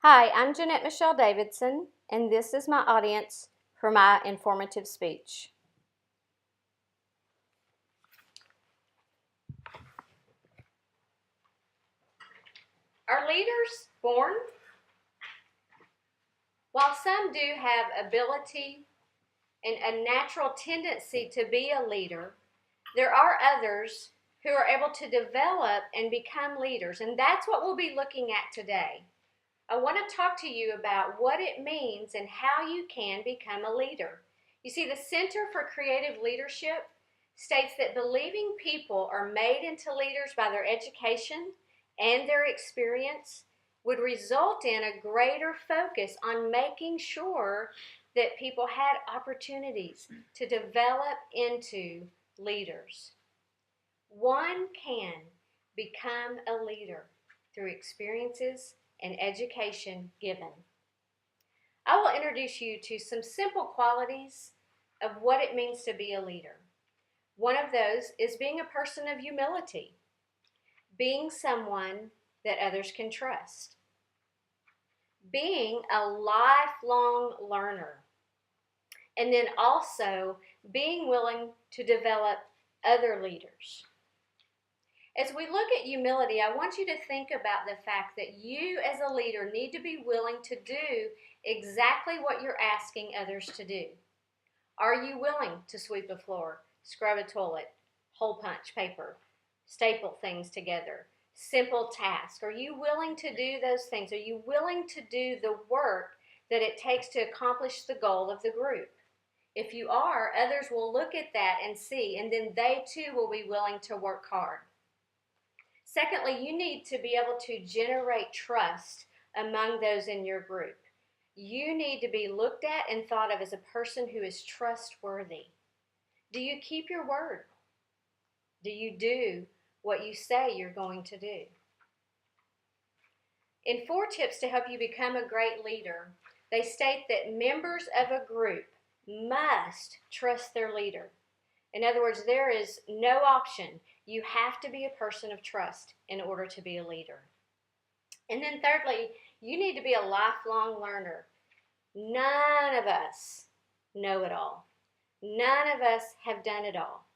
Hi, I'm Jeanette Michelle Davidson, and this is my audience for my informative speech. Are leaders born? While some do have ability and a natural tendency to be a leader, there are others who are able to develop and become leaders, and that's what we'll be looking at today. I want to talk to you about what it means and how you can become a leader. You see, the Center for Creative Leadership states that believing people are made into leaders by their education and their experience would result in a greater focus on making sure that people had opportunities to develop into leaders. One can become a leader through experiences and education given. I will introduce you to some simple qualities of what it means to be a leader. One of those is being a person of humility, being someone that others can trust, being a lifelong learner, and then also being willing to develop other leaders. As we look at humility, I want you to think about the fact that you as a leader need to be willing to do exactly what you're asking others to do. Are you willing to sweep a floor, scrub a toilet, hole punch paper, staple things together, simple tasks? Are you willing to do those things? Are you willing to do the work that it takes to accomplish the goal of the group? If you are, others will look at that and see, and then they too will be willing to work hard. Secondly, you need to be able to generate trust among those in your group. You need to be looked at and thought of as a person who is trustworthy. Do you keep your word? Do you do what you say you're going to do? In 4 tips to help you become a great leader, they state that members of a group must trust their leader. In other words, there is no option. You have to be a person of trust in order to be a leader. And then thirdly, you need to be a lifelong learner. None of us know it all. None of us have done it all.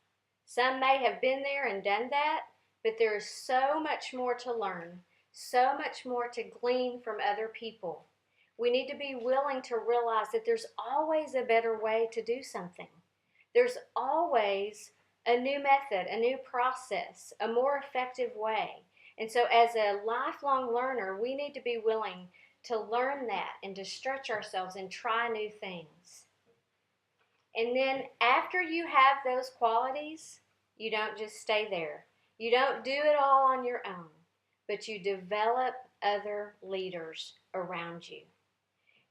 Some may have been there and done that, but there is so much more to learn, so much more to glean from other people. We need to be willing to realize that there's always a better way to do something. There's always a new method, a new process, a more effective way. And so as a lifelong learner, we need to be willing to learn that and to stretch ourselves and try new things. And then after you have those qualities, you don't just stay there. You don't do it all on your own, but you develop other leaders around you.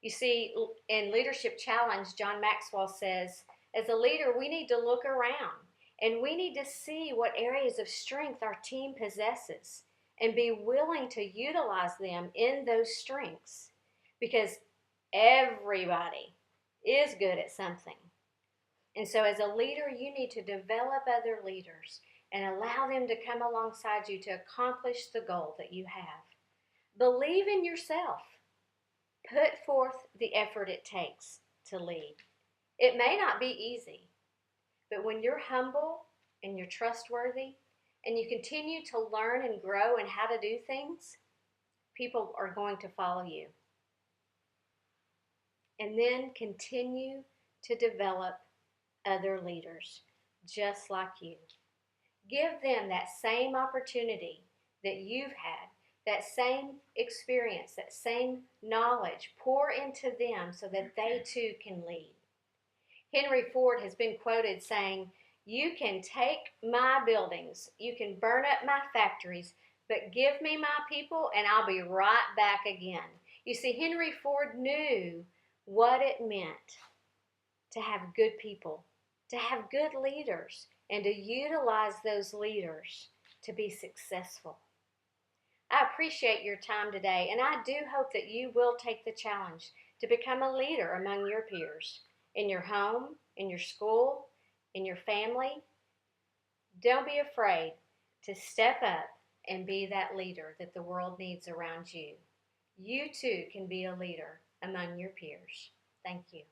You see, in Leadership Challenge, John Maxwell says, as a leader, we need to look around and we need to see what areas of strength our team possesses and be willing to utilize them in those strengths, because everybody is good at something. And so as a leader, you need to develop other leaders and allow them to come alongside you to accomplish the goal that you have. Believe in yourself. Put forth the effort it takes to lead. It may not be easy, but when you're humble and you're trustworthy and you continue to learn and grow in how to do things, people are going to follow you. And then continue to develop other leaders just like you. Give them that same opportunity that you've had, that same experience, that same knowledge. Pour into them so that they too can lead. Henry Ford has been quoted saying, "You can take my buildings, you can burn up my factories, but give me my people and I'll be right back again." You see, Henry Ford knew what it meant to have good people, to have good leaders, and to utilize those leaders to be successful. I appreciate your time today, and I do hope that you will take the challenge to become a leader among your peers, in your home, in your school, in your family. Don't be afraid to step up and be that leader that the world needs around you. you too can be a leader among your peers. Thank you.